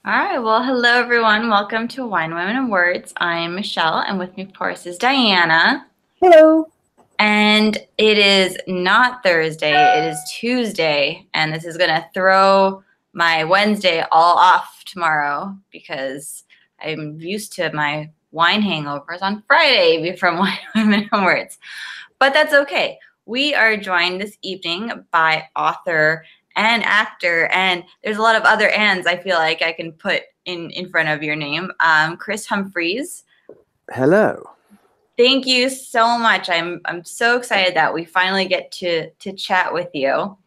All right. Well, hello, everyone. Welcome to Wine, Women, and Words. I'm Michelle, and with me, of course, is Diana. Hello. And it is not Thursday, it is Tuesday. And this is going to throw my Wednesday all off tomorrow because I'm used to my wine hangovers on Friday from Wine, Women, and Words. But that's okay. We are joined this evening by author and actor, and there's a lot of other ands I feel like I can put in front of your name. Chris Humphreys. Hello. Thank you so much. I'm so excited that we finally get to chat with you.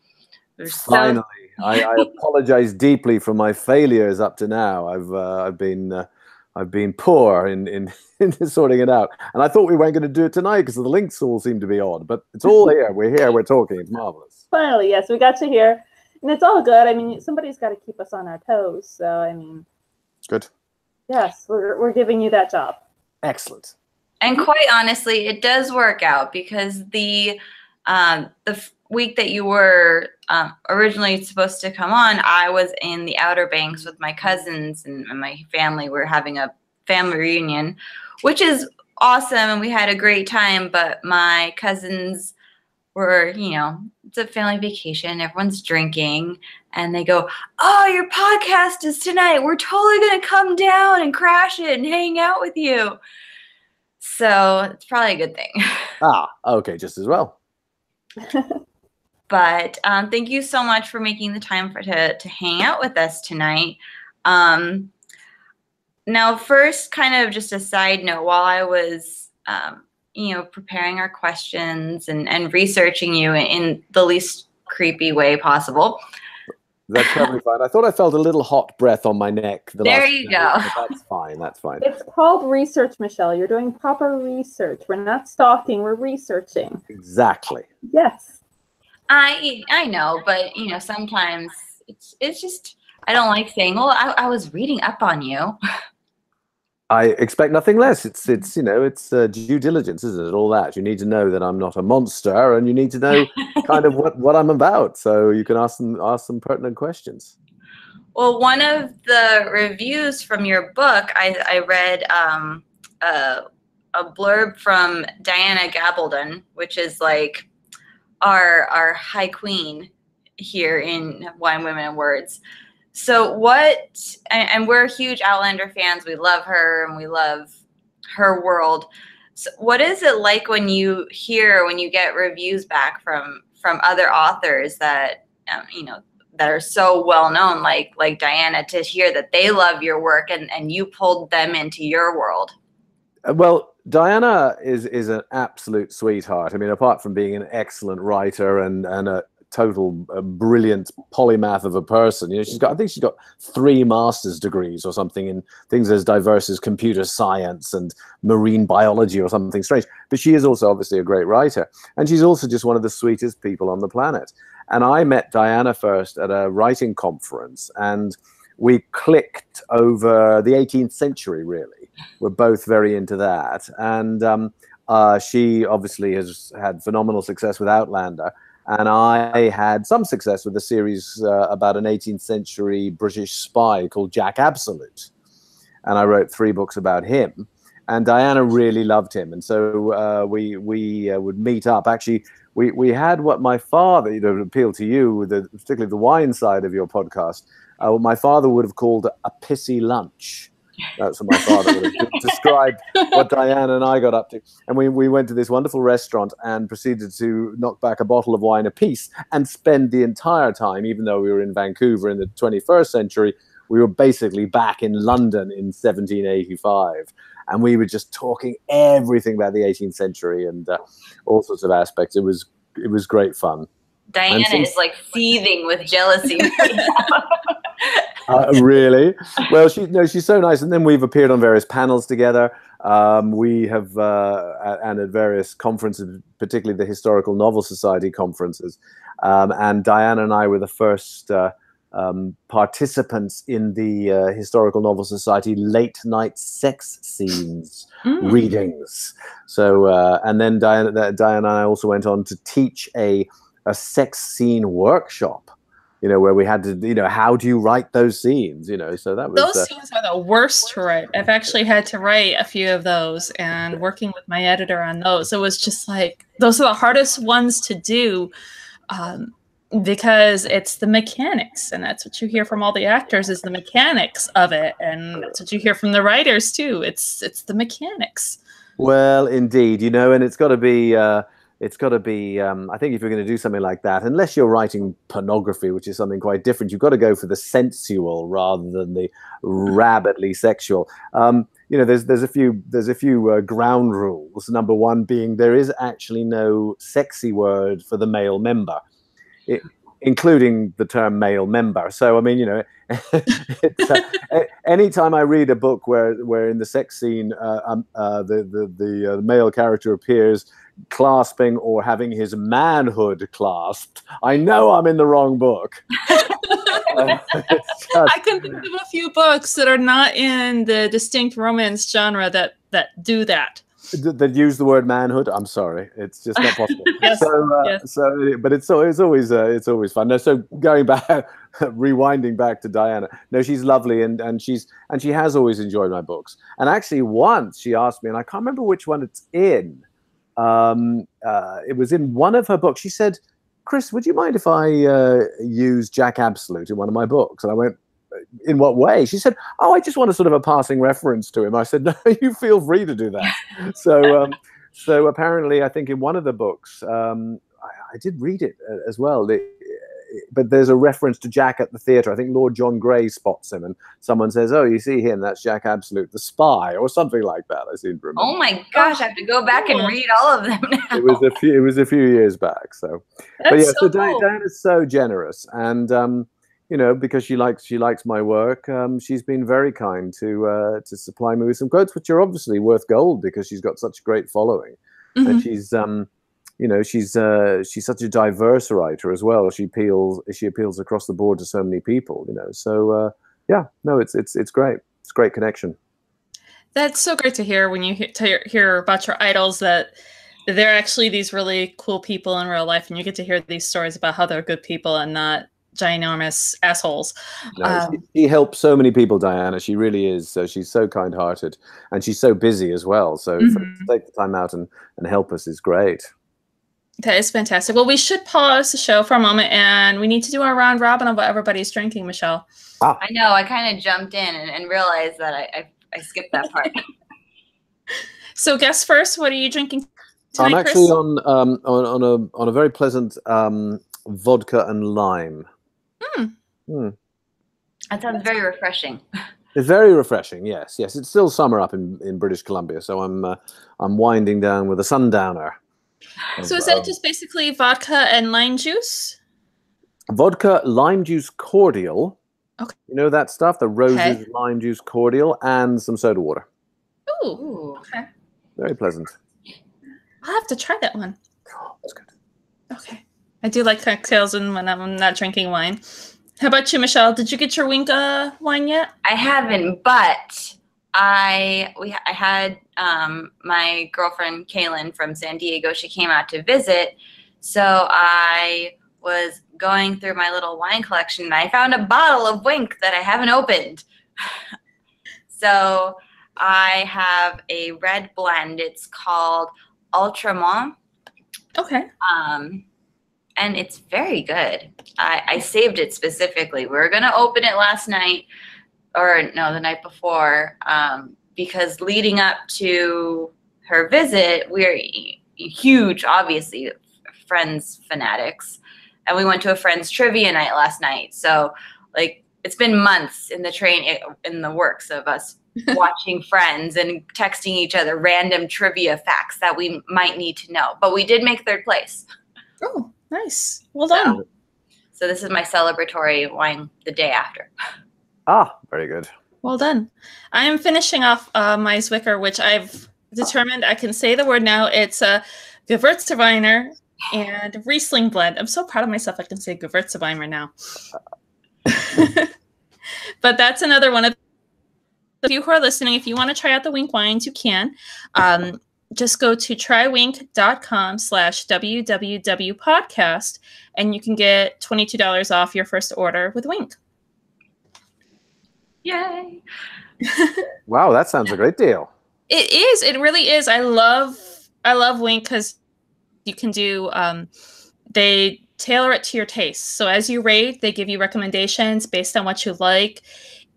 Finally, I apologize deeply for my failures up to now. I've been poor in sorting it out, and I thought we weren't going to do it tonight because the links all seem to be odd. But it's all here. We're here. We're talking. It's marvelous. Finally, yes, we got you here, and it's all good. I mean, somebody's got to keep us on our toes. So, I mean, good. Yes, we're giving you that job. Excellent. And quite honestly, it does work out because the week that you were originally supposed to come on, I was in the Outer Banks with my cousins and my family. We're having a family reunion, which is awesome, and we had a great time. But my cousins were, it's a family vacation. Everyone's drinking, and they go, "Oh, your podcast is tonight. We're totally going to come down and crash it and hang out with you." So it's probably a good thing. Okay, just as well. But thank you so much for making the time to hang out with us tonight. Now, first, kind of just a side note, while I was, preparing our questions and researching you in the least creepy way possible. That's perfectly fine. I thought I felt a little hot breath on my neck. There you go. That's fine. That's fine. It's called research, Michelle. You're doing proper research. We're not stalking. We're researching. Exactly. Yes. I know, but sometimes it's just I don't like saying, "Oh, I was reading up on you." I expect nothing less. It's due diligence, isn't it? All that you need to know that I'm not a monster, and you need to know kind of what I'm about, so you can ask some pertinent questions. Well, one of the reviews from your book, I read a blurb from Diana Gabaldon, which is like our high queen here in Wine, Women, and Words. So and we're huge Outlander fans. We love her and we love her world. So what is it like when you get reviews back from other authors that, that are so well known, like Diana, to hear that they love your work and you pulled them into your world? Well, Diana is an absolute sweetheart. I mean, apart from being an excellent writer and a total brilliant polymath of a person, I think she's got 3 master's degrees or something in things as diverse as computer science and marine biology or something strange. But she is also obviously a great writer, and she's also just one of the sweetest people on the planet. And I met Diana first at a writing conference, and we clicked over the 18th century, really. We're both very into that. And she obviously has had phenomenal success with Outlander. And I had some success with a series about an 18th century British spy called Jack Absolute. And I wrote 3 books about him. And Diana really loved him. And so we would meet up. Actually, we had what my father, appeal to you, particularly the wine side of your podcast, what my father would have called a pissy lunch. That's what my father would have described what Diana and I got up to. And we went to this wonderful restaurant and proceeded to knock back a bottle of wine apiece and spend the entire time, even though we were in Vancouver in the 21st century, we were basically back in London in 1785. And we were just talking everything about the 18th century and all sorts of aspects. It was great fun. Diana is like seething with jealousy. Really? Well, she's so nice. And then we've appeared on various panels together. We have, and at various conferences, particularly the Historical Novel Society conferences. And Diana and I were the first participants in the Historical Novel Society late night sex scenes readings. So, and then Diana and I also went on to teach a sex scene workshop where we had to, how do you write those scenes? So that was those scenes are the worst to write. I've actually had to write a few of those, and working with my editor on those, it was just like those are the hardest ones to do. Because it's the mechanics, and that's what you hear from all the actors is the mechanics of it, and that's what you hear from the writers too. It's the mechanics. Well, indeed, and it's got to be. I think if you're going to do something like that, unless you're writing pornography, which is something quite different, you've got to go for the sensual rather than the rabidly sexual. There's a few ground rules. Number one being there is actually no sexy word for the male member. Including the term male member. So, I mean, it's, anytime I read a book where in the sex scene, the male character appears clasping or having his manhood clasped, I know I'm in the wrong book. I can think of a few books that are not in the distinct romance genre that do that. That use the word manhood. I'm sorry, it's just not possible. Yes, yes. But it's always fun. No, so going back, rewinding back to Diana. No, she's lovely, and she has always enjoyed my books. And actually, once she asked me, and I can't remember which one it's in. It was in one of her books. She said, "Chris, would you mind if I use Jack Absolute in one of my books?" And I went, "In what way?" She said, "Oh, I just want a sort of a passing reference to him." I said, "No, you feel free to do that." So apparently, I think in one of the books, I did read it as well. But there's a reference to Jack at the theatre. I think Lord John Grey spots him, and someone says, "Oh, you see him? That's Jack Absolute, the spy," or something like that. I seem to remember. Oh my gosh, I have to go back and read all of them now. It was a few years back. So, but yeah, so Diana's so generous, and because she likes my work, she's been very kind to supply me with some quotes, which are obviously worth gold because she's got such a great following, and she's she's such a diverse writer as well. She appeals across the board to so many people, So it's great. It's a great connection. That's so great to hear when you hear about your idols that they're actually these really cool people in real life, and you get to hear these stories about how they're good people and not ginormous assholes. No, she helps so many people, Diana. She really is. So she's so kind-hearted, and she's so busy as well. So to take the time out and help us is great. That is fantastic. Well, we should pause the show for a moment, and we need to do our round robin of what everybody's drinking, Michelle. Ah. I know. I kind of jumped in and realized that I skipped that part. So, guess first. What are you drinking tonight, I'm actually Chris? on a very pleasant vodka and lime. That sounds very refreshing. It's very refreshing. Yes. It's still summer up in British Columbia, so I'm winding down with a sundowner. So is that just basically vodka and lime juice? Vodka, lime juice cordial. Okay. You know that stuff? The roses lime juice cordial and some soda water. Ooh. Okay. Very pleasant. I'll have to try that one. Oh, that's good. Okay. I do like cocktails when I'm not drinking wine. How about you, Michelle? Did you get your wink wine yet? I haven't, but I had my girlfriend Kaylin from San Diego. She came out to visit, so I was going through my little wine collection and I found a bottle of Wink that I haven't opened. So I have a red blend. It's called Ultramont. Okay. And it's very good. I saved it specifically. We were gonna open it last night, or no, the night before, because leading up to her visit, we're huge, obviously, Friends fanatics, and we went to a Friends trivia night last night. So, like, it's been months in the works of us watching Friends and texting each other random trivia facts that we might need to know. But we did make third place. Oh, nice. Well done. So this is my celebratory wine the day after. Ah, very good. Well done. I am finishing off my Zwicker, which I've determined I can say the word now. It's a Gewürztraminer and Riesling blend. I'm so proud of myself I can say Gewürztraminer now. But that's another one of you who are listening. If you want to try out the Wink wines, you can. just go to trywink.com/www podcast, and you can get $22 off your first order with Wink. Yay. Wow, that sounds a great deal. It is. It really is. I love Wink because you can do, they tailor it to your taste. So as you rate, they give you recommendations based on what you like.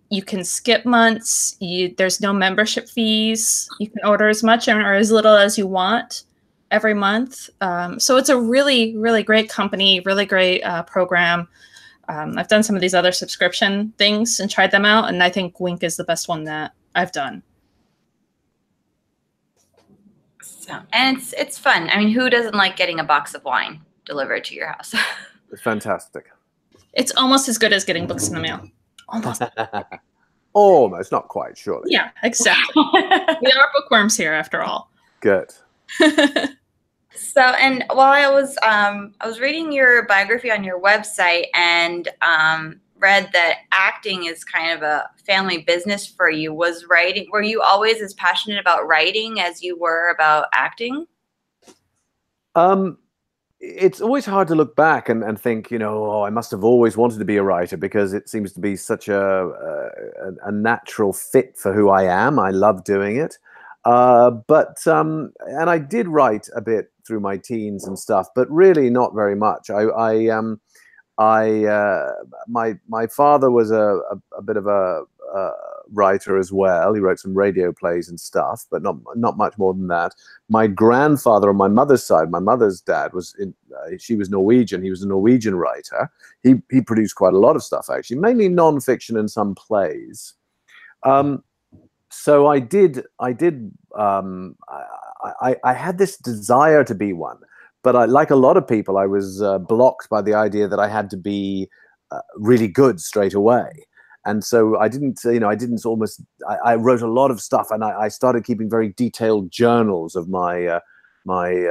You can skip months. There's no membership fees. You can order as much or as little as you want every month. So it's a really, really great company, really great program. I've done some of these other subscription things and tried them out, and I think Wink is the best one that I've done. So, and it's fun. I mean, who doesn't like getting a box of wine delivered to your house? It's fantastic. It's almost as good as getting books in the mail. Almost. Almost, not quite, surely. Yeah, exactly. We are bookworms here, after all. Good. So, and while I was reading your biography on your website and read that acting is kind of a family business for you. Were you always as passionate about writing as you were about acting? It's always hard to look back and think, oh, I must have always wanted to be a writer, because it seems to be such a natural fit for who I am. I love doing it. And I did write a bit through my teens and stuff, but really not very much. My father was a bit of a writer as well. He wrote some radio plays and stuff, but not much more than that. My grandfather on my mother's side, my mother's dad she was Norwegian. He was a Norwegian writer. He produced quite a lot of stuff, actually, mainly non-fiction and some plays. So I had this desire to be one, but like a lot of people, I was blocked by the idea that I had to be really good straight away. And so I wrote a lot of stuff, and I started keeping very detailed journals of my my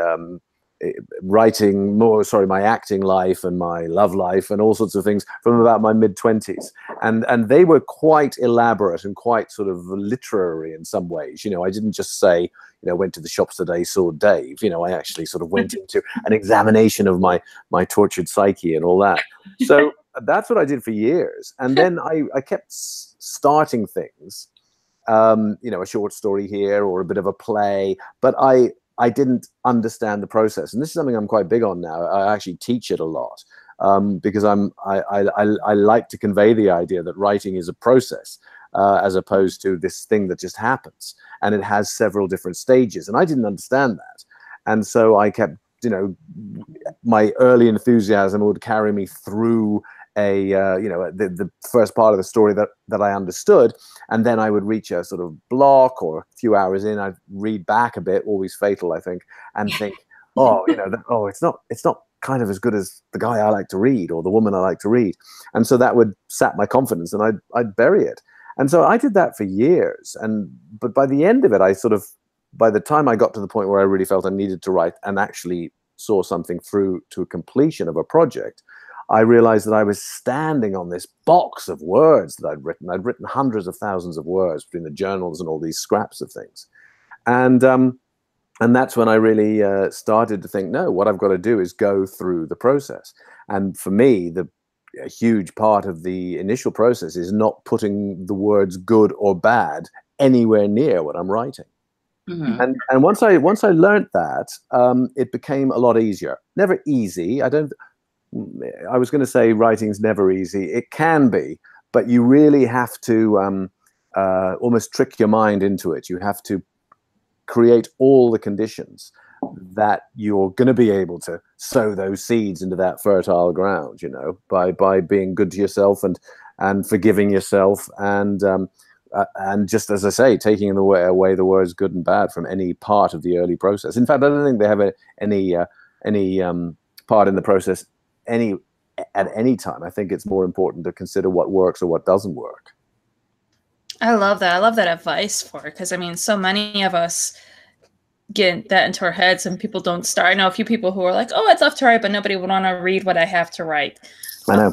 acting life and my love life and all sorts of things from about my mid-20s. And they were quite elaborate and quite sort of literary in some ways. I didn't just say, went to the shops today, saw Dave. I actually sort of went into an examination of my tortured psyche and all that. So that's what I did for years. And then I kept starting things, a short story here or a bit of a play, but I didn't understand the process. And this is something I'm quite big on now. I actually teach it a lot because I like to convey the idea that writing is a process as opposed to this thing that just happens. And it has several different stages. And I didn't understand that. And so I kept, my early enthusiasm would carry me through the first part of the story that I understood, and then I would reach a sort of block, or a few hours in, I'd read back a bit, always fatal, I think, and think, it's not kind of as good as the guy I like to read or the woman I like to read, and so that would sap my confidence, and I'd bury it, and so I did that for years, but by the end of it, by the time I got to the point where I really felt I needed to write and actually saw something through to a completion of a project, I realized that I was standing on this box of words that I'd written. I'd written hundreds of thousands of words between the journals and all these scraps of things. And that's when I really started to think, no, what I've got to do is go through the process. And for me, a huge part of the initial process is not putting the words good or bad anywhere near what I'm writing. Mm-hmm. And once I learned that, it became a lot easier. Never easy. I was going to say writing's never easy. It can be, but you really have to almost trick your mind into it. You have to create all the conditions that you're going to be able to sow those seeds into that fertile ground, by being good to yourself and forgiving yourself and just, as I say, taking away the words good and bad from any part of the early process. In fact, I don't think they have any part in the process at any time. I think it's more important to consider what works or what doesn't work. I love that. I love that advice because so many of us get that into our heads and people don't start. I know a few people who are like, oh, I'd love to write, but nobody would want to read what I have to write. I know.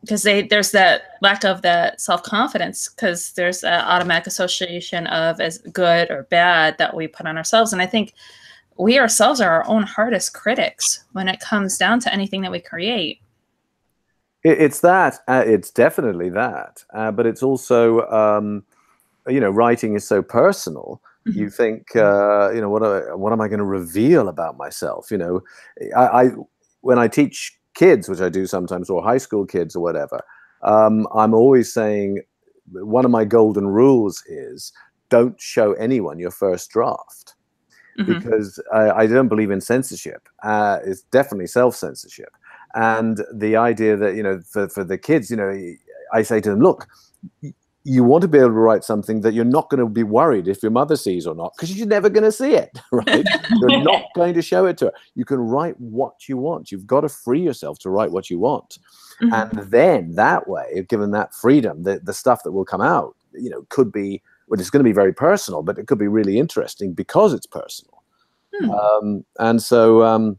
because there's that lack of that self-confidence, because there's an automatic association of as good or bad that we put on ourselves. And I think we ourselves are our own hardest critics when it comes down to anything that we create. It's that. It's definitely that. But it's also, you know, writing is so personal. Mm-hmm. You think, you know, what am I going to reveal about myself? You know, when I teach kids, which I do sometimes, or high school kids or whatever, I'm always saying one of my golden rules is don't show anyone your first draft. Mm-hmm. Because I don't believe in censorship. It's definitely self-censorship. And the idea that, you know, for the kids, you know, I say to them, look, you want to be able to write something that you're not going to be worried if your mother sees or not, because you're never going to see it, right? You're not going to show it to her. You can write what you want. You've got to free yourself to write what you want. Mm-hmm. And then that way, given that freedom, the stuff that will come out, you know, could be, well, it's going to be very personal, but it could be really interesting because it's personal. Hmm. And so,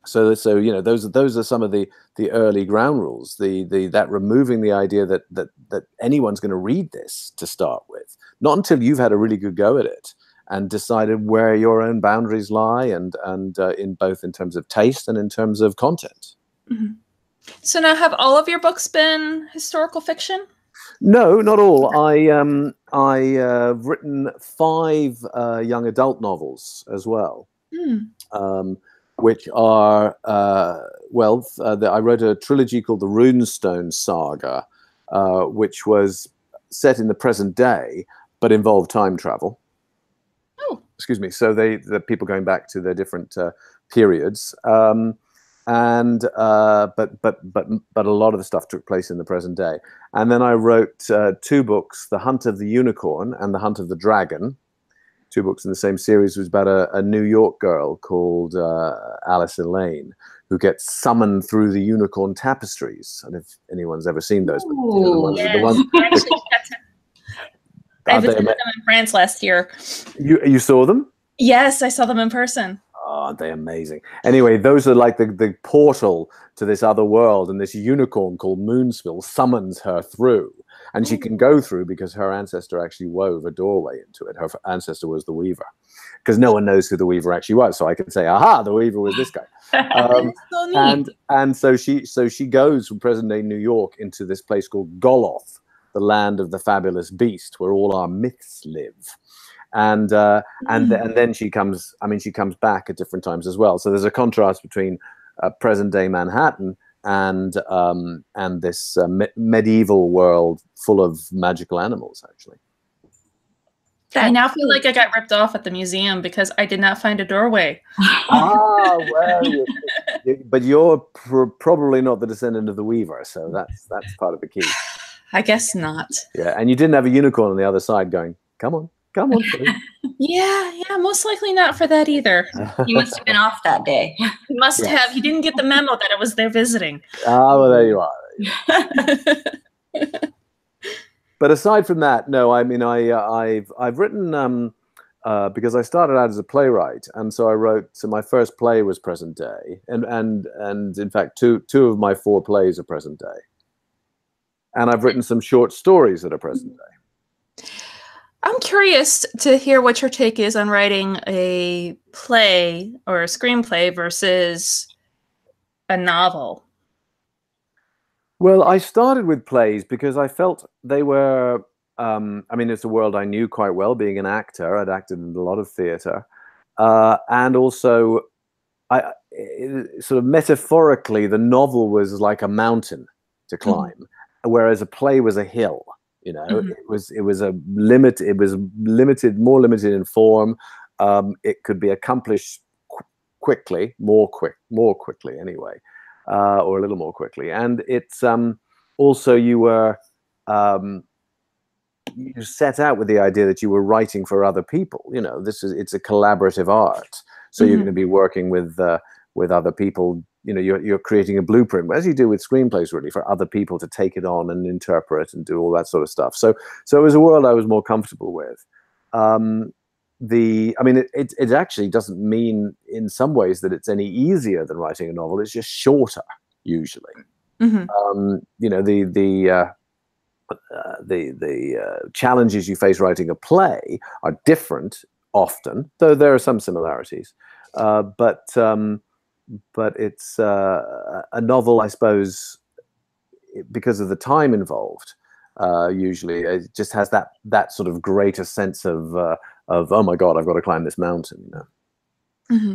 so you know, those are some of the early ground rules. That removing the idea that anyone's going to read this to start with, not until you've had a really good go at it and decided where your own boundaries lie, and in both in terms of taste and in terms of content. Mm-hmm. So now, have all of your books been historical fiction? No, not all. I've written 5 young adult novels as well, which are, I wrote a trilogy called the Runestone Saga, which was set in the present day, but involved time travel. Oh. Excuse me. So the people going back to their different periods. But a lot of the stuff took place in the present day. And then I wrote 2 books, The Hunt of the Unicorn and The Hunt of the Dragon, 2 books in the same series. It was about a New York girl called Alice Elaine, who gets summoned through the unicorn tapestries. And if anyone's ever seen those, ooh, the ones I visited them in France last year. You saw them? Yes, I saw them in person. Oh, aren't they amazing? Anyway, those are like the portal to this other world, and this unicorn called Moonspill summons her through. And she can go through because her ancestor actually wove a doorway into it. Her ancestor was the Weaver. Because no one knows who the Weaver actually was. So I can say, aha, the Weaver was this guy. So neat. And so she goes from present-day New York into this place called Goloth, the land of the fabulous beast, where all our myths live. And then she comes back at different times as well. So there's a contrast between present-day Manhattan and this medieval world full of magical animals, actually. I now feel like I got ripped off at the museum because I did not find a doorway. Well, but you're probably not the descendant of the Weaver, so that's part of the key. I guess not. Yeah, and you didn't have a unicorn on the other side going, come on. Yeah, most likely not for that either. He must have been off that day. He must have. He didn't get the memo that I was there visiting. Oh, well, there you are. But aside from that, no. I mean, I've written because I started out as a playwright, and so I wrote. So my first play was present day, and in fact, two of my 4 plays are present day. And I've written some short stories that are present day. I'm curious to hear what your take is on writing a play or a screenplay versus a novel. Well, I started with plays because I felt they were, I mean, it's a world I knew quite well, being an actor. I'd acted in a lot of theater. And also, sort of metaphorically, the novel was like a mountain to climb, whereas a play was a hill. You know, it was more limited in form. It could be accomplished quickly, more quickly anyway, or a little more quickly. And it's also you set out with the idea that you were writing for other people. You know, it's a collaborative art, so you're going to be working with other people. You know, you're creating a blueprint, as you do with screenplays, really, for other people to take it on and interpret and do all that sort of stuff. So it was a world I was more comfortable with. I mean, it actually doesn't mean in some ways that it's any easier than writing a novel. It's just shorter, usually. You know, the challenges you face writing a play are different often, though there are some similarities. But it's a novel, I suppose, because of the time involved. Usually, it just has that sort of greater sense of oh my God, I've got to climb this mountain. You know.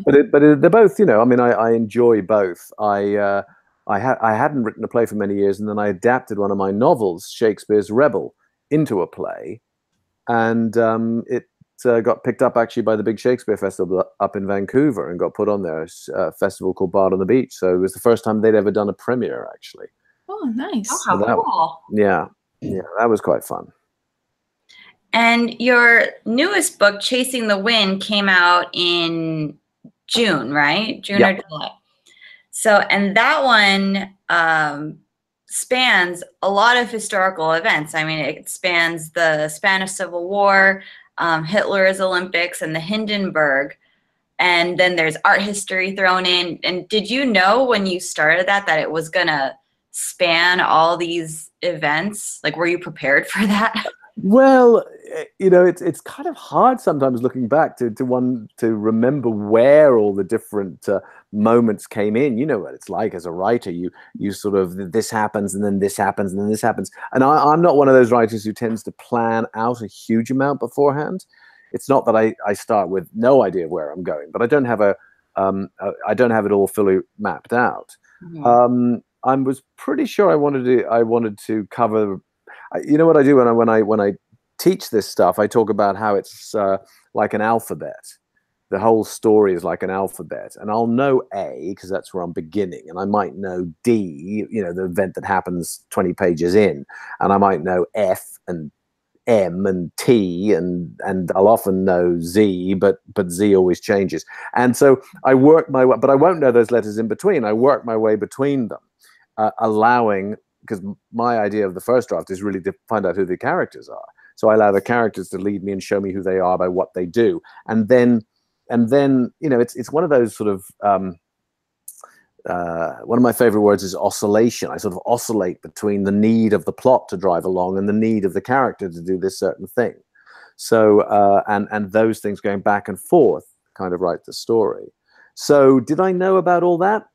But they're both, you know. I mean, I enjoy both. I hadn't written a play for many years, and then I adapted one of my novels, Shakespeare's Rebel, into a play, and it got picked up actually by the big Shakespeare Festival up in Vancouver and got put on there, a festival called Bard on the Beach. So it was the first time they'd ever done a premiere, actually. Oh, nice. Oh, how cool. Yeah, that was quite fun. And your newest book, Chasing the Wind, came out in June, right? June or July. So, and that one spans a lot of historical events. I mean, it spans the Spanish Civil War, Hitler's Olympics, and the Hindenburg. And then there's art history thrown in. And did you know when you started that it was going to span all these events? Like, were you prepared for that? Well, you know, it's kind of hard sometimes looking back to remember where all the different moments came in. You know what it's like as a writer. You sort of, this happens and then this happens and then this happens. And I'm not one of those writers who tends to plan out a huge amount beforehand. It's not that I start with no idea where I'm going, but I don't have I don't have it all fully mapped out. I was pretty sure I wanted to cover. You know what I do when I teach this stuff? I talk about how it's like an alphabet. The whole story is like an alphabet, and I'll know A because that's where I'm beginning, and I might know D, you know, the event that happens 20 pages in, and I might know F and M and T, and I'll often know Z, but Z always changes, and so I work my way, but I won't know those letters in between. I work my way between them, allowing. Because my idea of the first draft is really to find out who the characters are. So I allow the characters to lead me and show me who they are by what they do. And then, you know, it's one of those sort of, one of my favorite words is oscillation. I sort of oscillate between the need of the plot to drive along and the need of the character to do this certain thing. So, and those things going back and forth kind of write the story. So did I know about all that?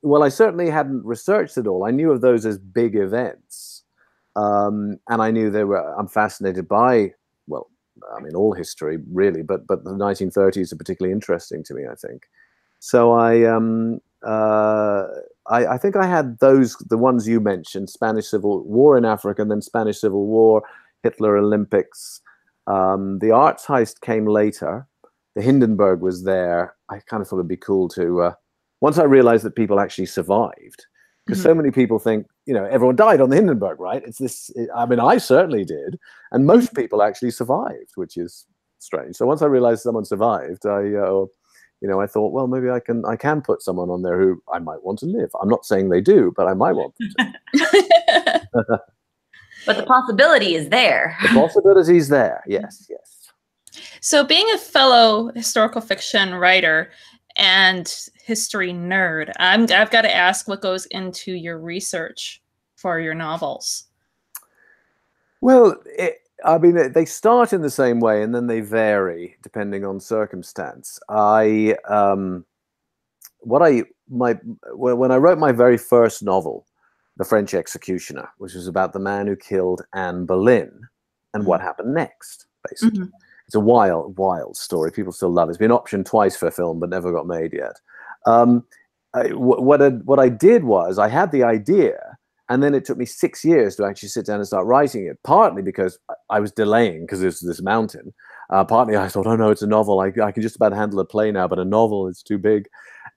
Well, I certainly hadn't researched it all. I knew of those as big events. And I knew I'm fascinated by, well, I mean, all history really, but the 1930s are particularly interesting to me, I think. So I think I had the ones you mentioned, Spanish Civil War in Africa, and then Spanish Civil War, Hitler Olympics. The arts heist came later. The Hindenburg was there. I kind of thought it'd be cool to, once I realized that people actually survived, because so many people think, you know, everyone died on the Hindenburg, right? It's this, I mean, I certainly did. And most people actually survived, which is strange. So once I realized someone survived, I thought, well, maybe I can put someone on there who I might want to live. I'm not saying they do, but I might want them to. But the possibility is there. The possibility is there. Yes, yes. So being a fellow historical fiction writer and history nerd, I've got to ask what goes into your research for your novels. Well, I mean, they start in the same way and then they vary depending on circumstance. When I wrote my very first novel, The French Executioner, which was about the man who killed Anne Boleyn and what happened next, basically. It's a wild, wild story. People still love it. It's been optioned twice for a film, but never got made yet. What I did was I had the idea, and then it took me 6 years to actually sit down and start writing it, partly because I was delaying because there's this mountain. Partly I thought, oh no, it's a novel. I can just about handle a play now, but a novel is too big.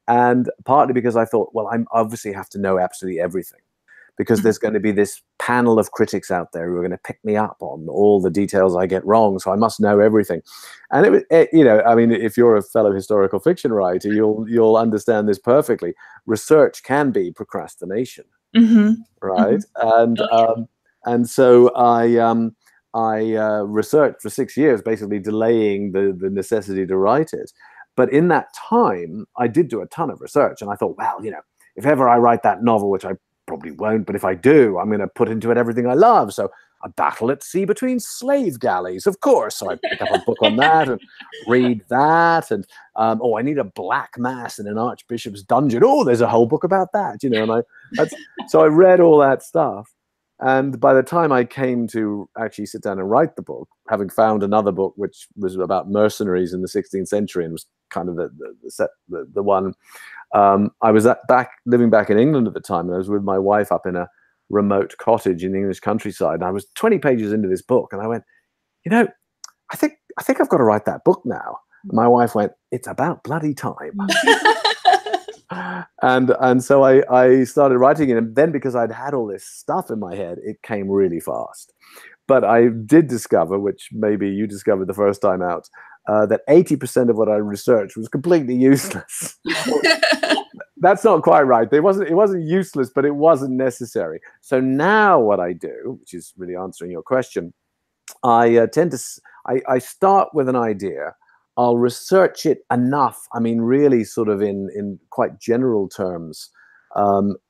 And partly because I thought, well, I obviously have to know absolutely everything, because there's going to be this panel of critics out there who are going to pick me up on all the details I get wrong. So I must know everything. And you know, I mean, if you're a fellow historical fiction writer, you'll understand this perfectly. Research can be procrastination, right? And so I researched for 6 years, basically delaying the necessity to write it. But in that time, I did do a ton of research, and I thought, well, you know, if ever I write that novel, which I probably won't, but if I do, I'm going to put into it everything I love. So A Battle at Sea Between Slave Galleys, of course. So I pick up a book on that and read that. And oh, I need a black mass in an archbishop's dungeon. Oh, there's a whole book about that, you know. And so I read all that stuff. And by the time I came to actually sit down and write the book, having found another book which was about mercenaries in the 16th century and was kind of the one, I was living back in England at the time, and I was with my wife up in a remote cottage in the English countryside. And I was 20 pages into this book, and I went, you know, I think I've got to write that book now. And my wife went, it's about bloody time. And so I started writing it, and then because I'd had all this stuff in my head, it came really fast. But I did discover, which maybe you discovered the first time out, that 80% of what I researched was completely useless. That's not quite right. It wasn't useless, but it wasn't necessary. So now what I do, which is really answering your question, I start with an idea. I'll research it enough, I mean, really sort of in quite general terms,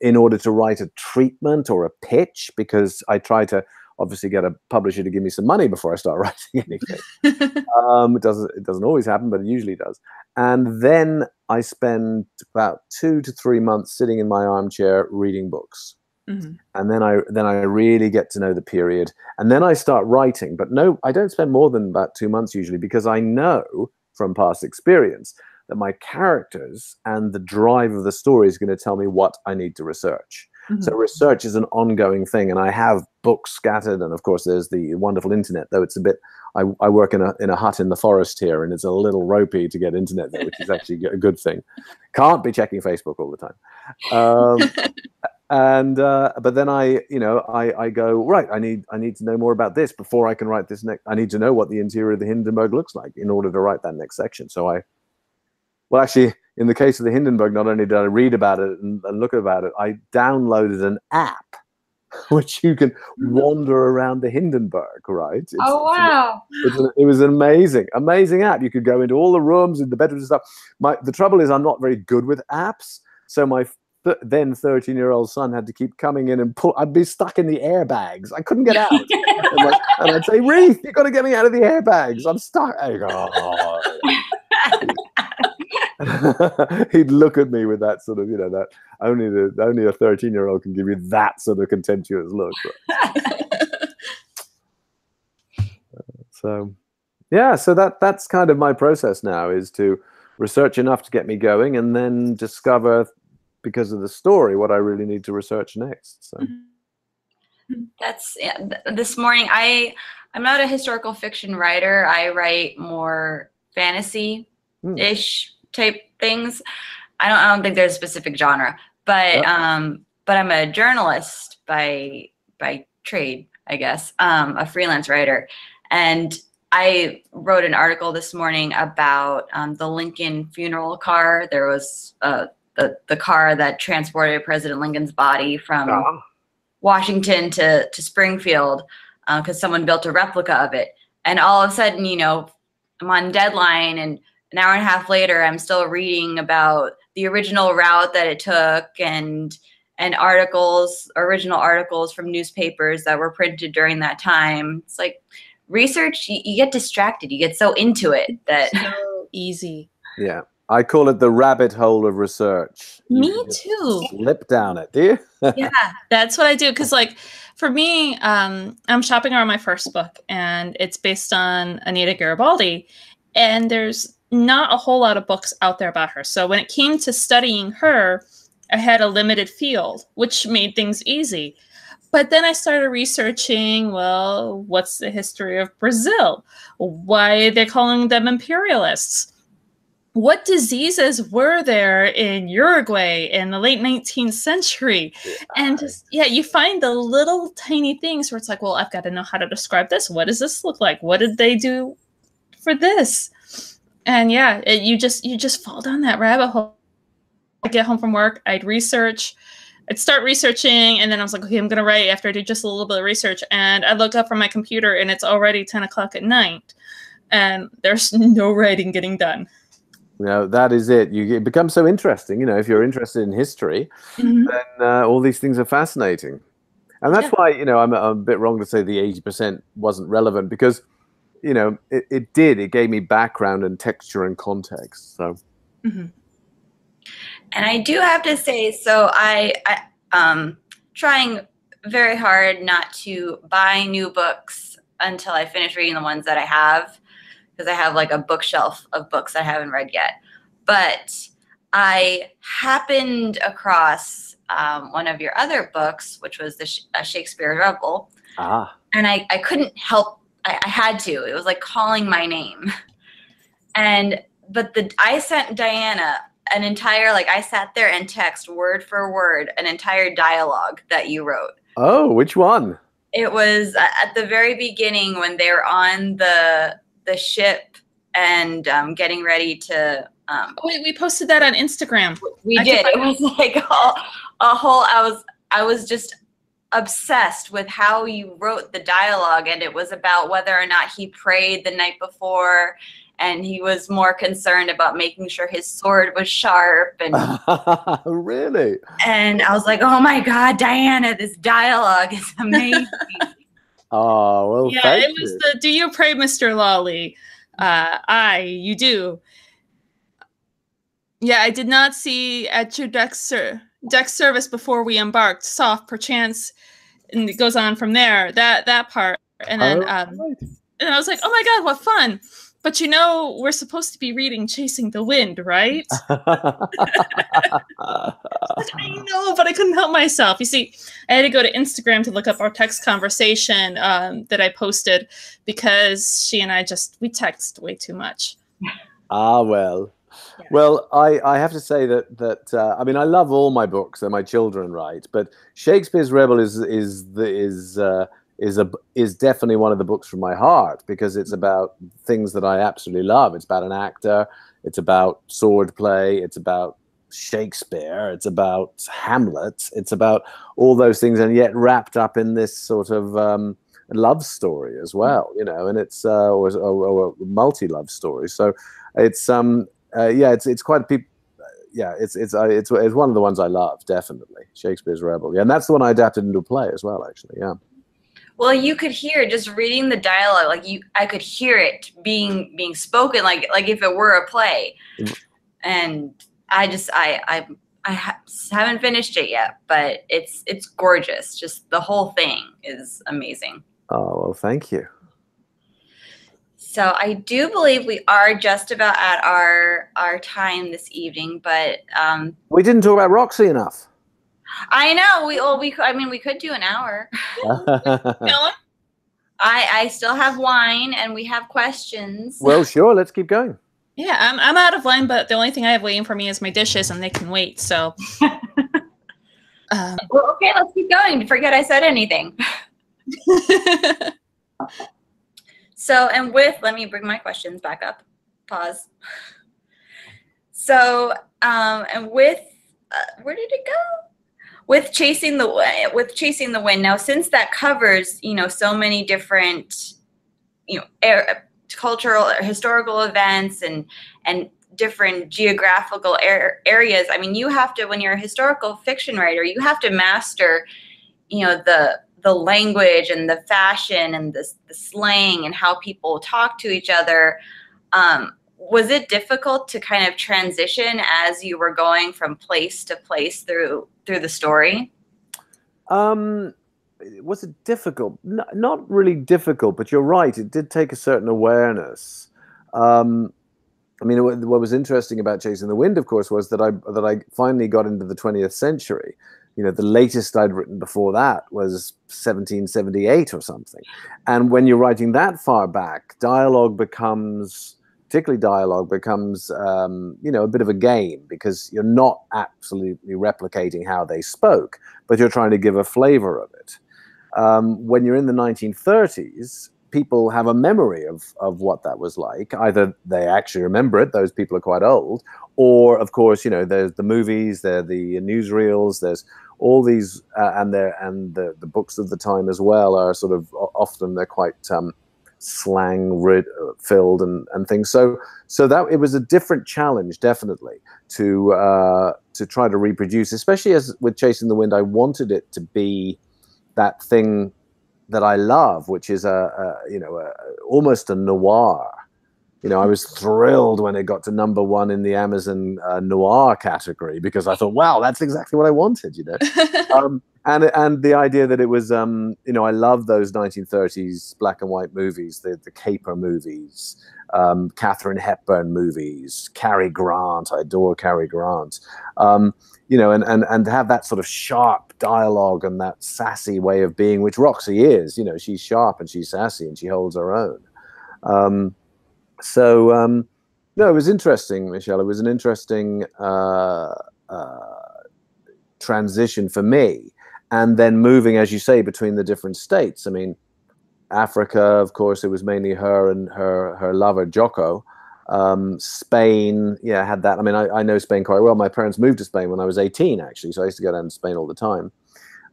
in order to write a treatment or a pitch, because I try to obviously get a publisher to give me some money before I start writing anything. It doesn't always happen, but it usually does. And then I spend about 2 to 3 months sitting in my armchair reading books. Mm-hmm. And then I really get to know the period. And then I start writing. But no, I don't spend more than about 2 months usually, because I know from past experience that my characters and the drive of the story is going to tell me what I need to research. Mm-hmm. So research is an ongoing thing, and I have books scattered, and of course there's the wonderful internet, though it's a bit, I work in a hut in the forest here, and it's a little ropey to get internet there, which is actually a good thing. Can't be checking Facebook all the time. But then I go, right, I need to know more about this before I can write this next. I need to know what the interior of the Hindenburg looks like in order to write that next section. So actually, in the case of the Hindenburg, not only did I read about it and look about it, I downloaded an app which you can wander around the Hindenburg, right? Wow. It was an amazing app. You could go into all the rooms and the bedrooms and stuff. The trouble is I'm not very good with apps. So my then 13-year-old son had to keep coming in and I'd be stuck in the airbags. I couldn't get out. and I'd say, Reith, you've got to get me out of the airbags. I'm stuck. I go, oh. He'd look at me with that sort of, that only a 13-year-old can give you that sort of contemptuous look. So that's kind of my process now, is to research enough to get me going, and then discover, because of the story, what I really need to research next. So this morning I'm not a historical fiction writer. I write more fantasy-ish type things. I don't think there's a specific genre, but I'm a journalist by trade, I guess, a freelance writer. And I wrote an article this morning about the Lincoln funeral car. There was the car that transported President Lincoln's body from Washington to Springfield, because someone built a replica of it. And all of a sudden, I'm on deadline, and an hour and a half later, I'm still reading about the original route that it took, and original articles from newspapers that were printed during that time. It's like research, you get distracted. You get so into it that so easy. Yeah. I call it the rabbit hole of research. Me too. Slip down it, do you? Yeah, that's what I do. Because, for me, I'm shopping around my first book, and it's based on Anita Garibaldi, and there's not a whole lot of books out there about her. So when it came to studying her, I had a limited field, which made things easy. But then I started researching, well, what's the history of Brazil? Why are they calling them imperialists? What diseases were there in Uruguay in the late 19th century? And just, you find the little tiny things where it's like, well, I've got to know how to describe this. What does this look like? What did they do for this? And you just fall down that rabbit hole. I'd get home from work, I'd start researching, and then I was like, okay, I'm going to write after I do just a little bit of research. And I look up from my computer, and it's already 10 o'clock at night, and there's no writing getting done. You know, that is it. It becomes so interesting. You know, if you're interested in history, Mhm. then all these things are fascinating. And that's why, you know, I'm a bit wrong to say the 80% wasn't relevant, because, you know, it did. It gave me background and texture and context. So. Mhm. And I do have to say, so I trying very hard not to buy new books until I finish reading the ones that I have, because I have like a bookshelf of books I haven't read yet. But I happened across one of your other books, which was the Shakespeare Rebel. Ah. And I couldn't help, I had to. It was like calling my name. But I sent Diana an entire, like, I sat there and text word for word an entire dialogue that you wrote. Oh, which one? It was at the very beginning when they were on the ship and getting ready to. Wait, we posted that on Instagram. We did. It was like a whole. I was just obsessed with how you wrote the dialogue, and it was about whether or not he prayed the night before, and he was more concerned about making sure his sword was sharp. And really? And I was like, oh my God, Diana, this dialogue is amazing. Oh, well, yeah, thank it was you. the "Do you pray, Mr. Lawley?" You do. Yeah, I did not see at your deck service before we embarked. Soft, perchance, and it goes on from there. That part, and then right. and I was like, oh my God, what fun! But you know, we're supposed to be reading "Chasing the Wind," right? I know, but I couldn't help myself. You see, I had to go to Instagram to look up our text conversation that I posted, because she and I we text way too much. Ah, well. Yeah. Well, I have to say that I mean, I love all my books that my children write, but Shakespeare's Rebel is definitely one of the books from my heart, because it's about things that I absolutely love. It's about an actor, it's about swordplay, it's about Shakespeare, it's about Hamlet, it's about all those things, and yet wrapped up in this sort of love story as well, you know, and it's or a multi-love story. So it's yeah, it's quite a yeah, it's one of the ones I love, definitely. Shakespeare's Rebel. Yeah, and that's the one I adapted into a play as well, actually. Yeah. Well, you could hear, just reading the dialogue, like I could hear it being spoken like if it were a play. And I haven't finished it yet, but it's gorgeous. Just the whole thing is amazing. Oh, well, thank you. So I do believe we are just about at our time this evening, but we didn't talk about Roxy enough. I know. I mean, we could do an hour. I still have wine, and we have questions. Well, sure. Let's keep going. Yeah, I'm out of wine, but the only thing I have waiting for me is my dishes, and they can wait. So. Well, okay, let's keep going. Forget I said anything. So, and let me bring my questions back up. Pause. So, and where did it go? With Chasing the Wind. Now, since that covers, you know, so many different, you know, cultural, historical events and different geographical areas. I mean, you have to, when you're a historical fiction writer, you have to master, you know, the language and the fashion and the slang and how people talk to each other. Was it difficult to kind of transition as you were going from place to place through the story? Was it difficult? Not really difficult, but you're right. It did take a certain awareness. I mean, what was interesting about Chasing the Wind, of course, was that I finally got into the 20th century. You know, the latest I'd written before that was 1778 or something. And when you're writing that far back, particularly dialogue becomes, you know, a bit of a game, because you're not absolutely replicating how they spoke, but you're trying to give a flavor of it. When you're in the 1930s, people have a memory of what that was like. Either they actually remember it, those people are quite old, or, of course, you know, there's the movies, there's the newsreels, there's all these, and the books of the time as well are sort of, often they're quite filled and things. So that it was a different challenge, definitely, to try to reproduce, especially as with Chasing the Wind. I wanted it to be that thing that I love, which is almost a noir. I was thrilled when it got to #1 in the Amazon noir category, because I thought, wow, that's exactly what I wanted, and the idea that it was, I love those 1930s black and white movies, the caper movies, Katharine Hepburn movies, Cary Grant. I adore Cary Grant. And to have that sort of sharp dialogue and that sassy way of being, which Roxy is. She's sharp and she's sassy and she holds her own. No, it was interesting, Michelle. It was an interesting transition for me. And then moving, as you say, between the different states. I mean, Africa, of course, it was mainly her and her lover, Jocko. Spain, had that. I mean, I know Spain quite well. My parents moved to Spain when I was 18, actually. So I used to go down to Spain all the time.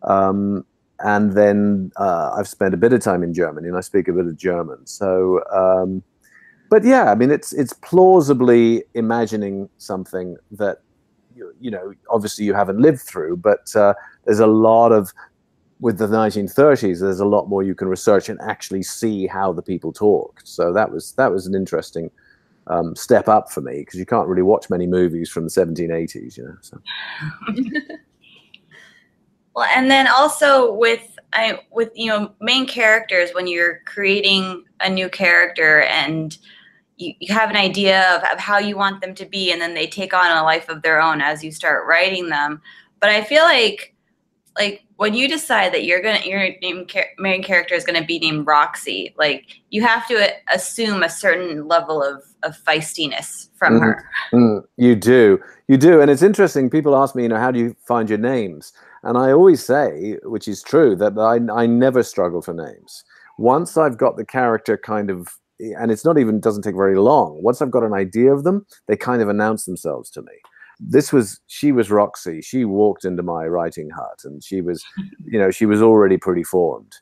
And then I've spent a bit of time in Germany, and I speak a bit of German. So, but yeah, I mean, it's plausibly imagining something that, obviously you haven't lived through, but there's a lot of, with the 1930s, there's a lot more you can research and actually see how the people talked. So that was an interesting step up for me, because you can't really watch many movies from the 1780s, So. Well, and then also with main characters, when you're creating a new character and you have an idea of how you want them to be, and then they take on a life of their own as you start writing them. But I feel like when you decide that your main character is going to be named Roxy, you have to assume a certain level of feistiness from her. You do, and it's interesting. People ask me, how do you find your names? And I always say, which is true, that I never struggle for names. Once I've got the character kind of, and it's not even, doesn't take very long. Once I've got an idea of them, they kind of announce themselves to me. She was Roxy. She walked into my writing hut, and she was, she was already pretty formed.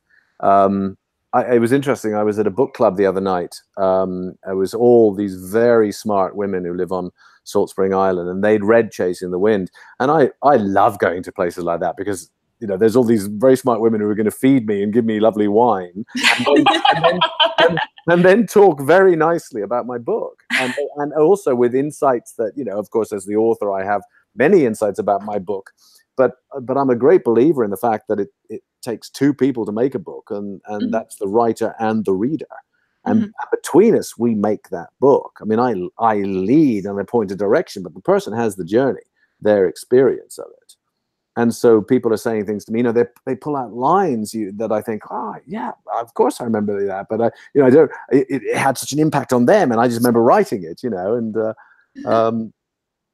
It was interesting. I was at a book club the other night. It was all these very smart women who live on Salt Spring Island, and they'd read Chasing the Wind. And I love going to places like that, because there's all these very smart women who are going to feed me and give me lovely wine, and then talk very nicely about my book, and also with insights that, of course, as the author, I have many insights about my book, but I'm a great believer in the fact that it takes two people to make a book, and that's the writer and the reader. And between us, we make that book. I mean, I lead and I point a direction, but the person has the journey, their experience of it. And so people are saying things to me, they pull out lines that I think, oh yeah, of course I remember that, but I don't. It had such an impact on them, and I just remember writing it, and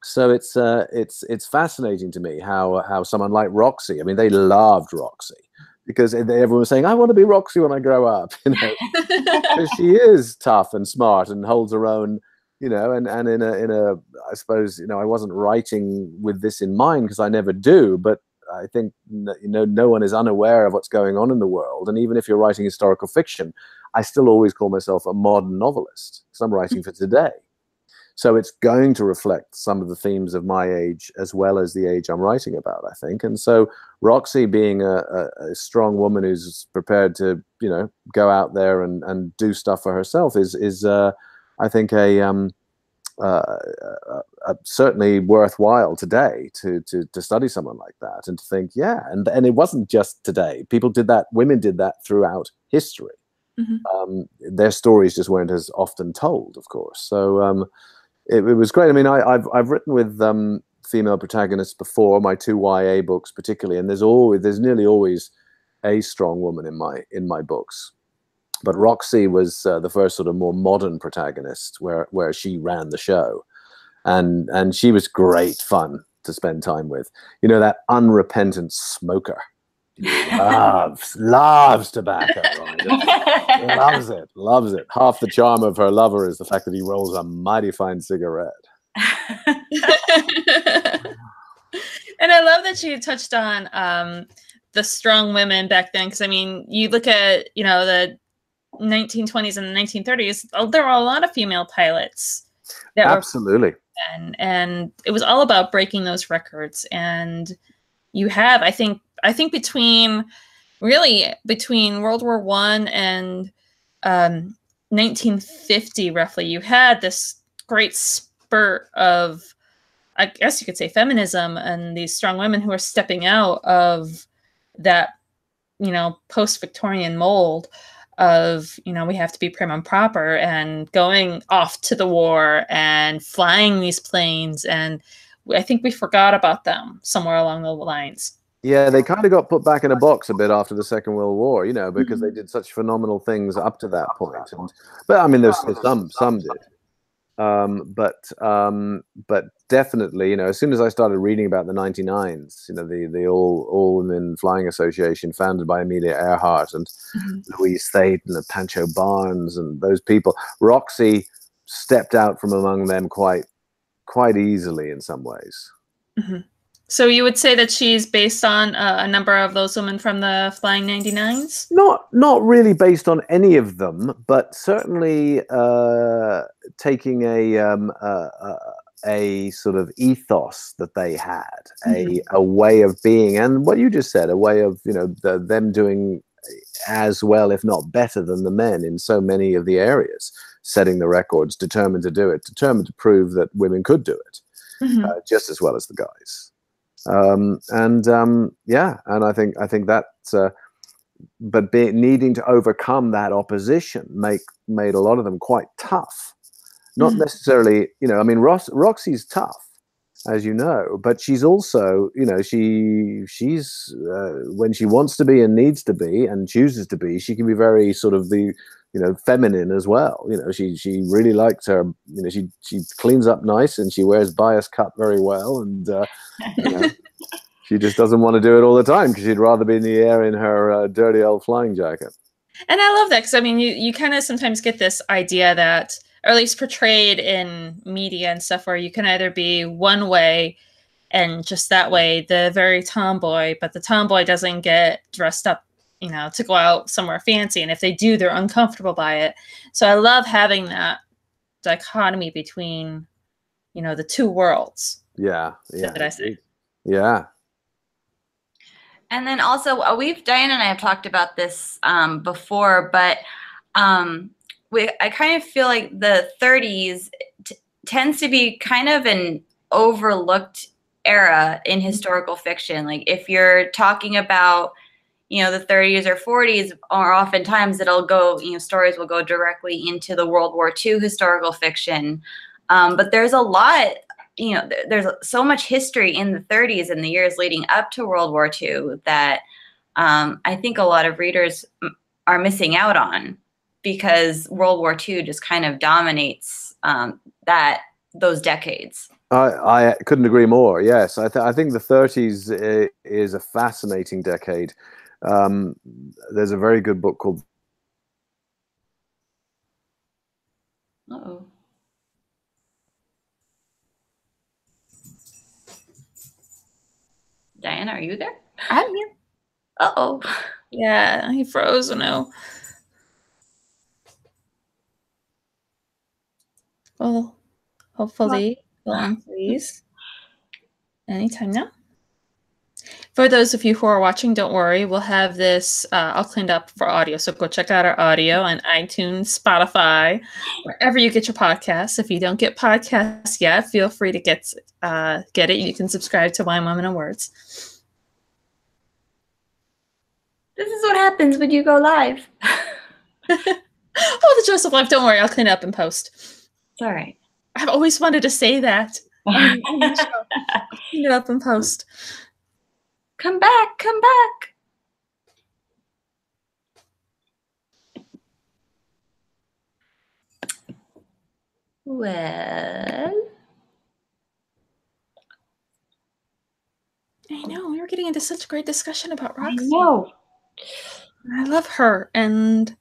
so it's fascinating to me how someone like Roxy. I mean, they loved Roxy, because everyone was saying, I want to be Roxy when I grow up, because she is tough and smart and holds her own. And in a, I suppose, I wasn't writing with this in mind, because I never do, but I think, no one is unaware of what's going on in the world. And even if you're writing historical fiction, I still always call myself a modern novelist, because I'm writing for today. So it's going to reflect some of the themes of my age, as well as the age I'm writing about, I think. And so Roxy, being a strong woman who's prepared to, go out there and do stuff for herself, is I think certainly worthwhile today to study someone like that, and to think, and it wasn't just today. People did that. Women did that throughout history. Their stories just weren't as often told, of course. So it was great. I mean, I've written with female protagonists before, my 2 YA books particularly, and there's nearly always a strong woman in my books. But Roxy was the first sort of more modern protagonist, where she ran the show, and she was great fun to spend time with. That unrepentant smoker, loves tobacco, right? loves it. Half the charm of her lover is the fact that he rolls a mighty fine cigarette. And I love that you touched on the strong women back then, because I mean, you look at the 1920s and the 1930s, there were a lot of female pilots that Absolutely. and it was all about breaking those records. And you have, I think between World War I and 1950, roughly, you had this great spurt of, I guess you could say, feminism, and these strong women who are stepping out of that, post-Victorian mold of, we have to be prim and proper, and going off to the war and flying these planes. And I think we forgot about them somewhere along the lines. Yeah, they kind of got put back in a box a bit after the Second World War, because they did such phenomenal things up to that point. But I mean, there's some did. But definitely, as soon as I started reading about the 99s, the All Women Flying Association, founded by Amelia Earhart and Louise Thaden and Pancho Barnes and those people, Roxy stepped out from among them quite easily in some ways. Mm-hmm. So you would say that she's based on a number of those women from the Flying 99s? Not really based on any of them, but certainly taking a sort of ethos that they had, a way of being, and what you just said, a way of them doing as well, if not better, than the men in so many of the areas, setting the records, determined to do it, determined to prove that women could do it just as well as the guys. And I think that, but needing to overcome that opposition made a lot of them quite tough. Not necessarily, I mean, Roxy's tough, as you know, but she's also, she's when she wants to be and needs to be and chooses to be, she can be very sort of feminine as well. She really likes her, she cleans up nice and she wears bias cut very well, and she just doesn't want to do it all the time because she'd rather be in the air in her dirty old flying jacket. And I love that, because I mean, you kind of sometimes get this idea that, or at least portrayed in media and stuff, where you can either be one way and just that way, the very tomboy, but the tomboy doesn't get dressed up, to go out somewhere fancy. And if they do, they're uncomfortable by it. So I love having that dichotomy between, the two worlds. Yeah. Did I say? Yeah. And then also, Diane and I have talked about this before, but I kind of feel like the 30s tends to be kind of an overlooked era in historical fiction. Like if you're talking about, the 30s or 40s, or oftentimes it'll go, stories will go directly into the World War II historical fiction. But there's a lot, there's so much history in the 30s and the years leading up to World War II that I think a lot of readers are missing out on, because World War II just kind of dominates those decades. I couldn't agree more. Yes, I think the 30s is a fascinating decade. There's a very good book called. Uh-oh. Diana, are you there? I'm here. Uh-oh. Yeah, he froze. No. Well, hopefully go on, please. Anytime now. For those of you who are watching, don't worry. We'll have this all cleaned up for audio. So go check out our audio on iTunes, Spotify, wherever you get your podcasts. If you don't get podcasts yet, feel free to get it. You can subscribe to Wine, Women, and Words. This is what happens when you go live. Oh, the joys of life. Don't worry. I'll clean up and post. It's all right. I've always wanted to say that. I'll clean it up and post. Come back. Come back. Well. I know. We were getting into such a great discussion about Roxy. I know. I love her and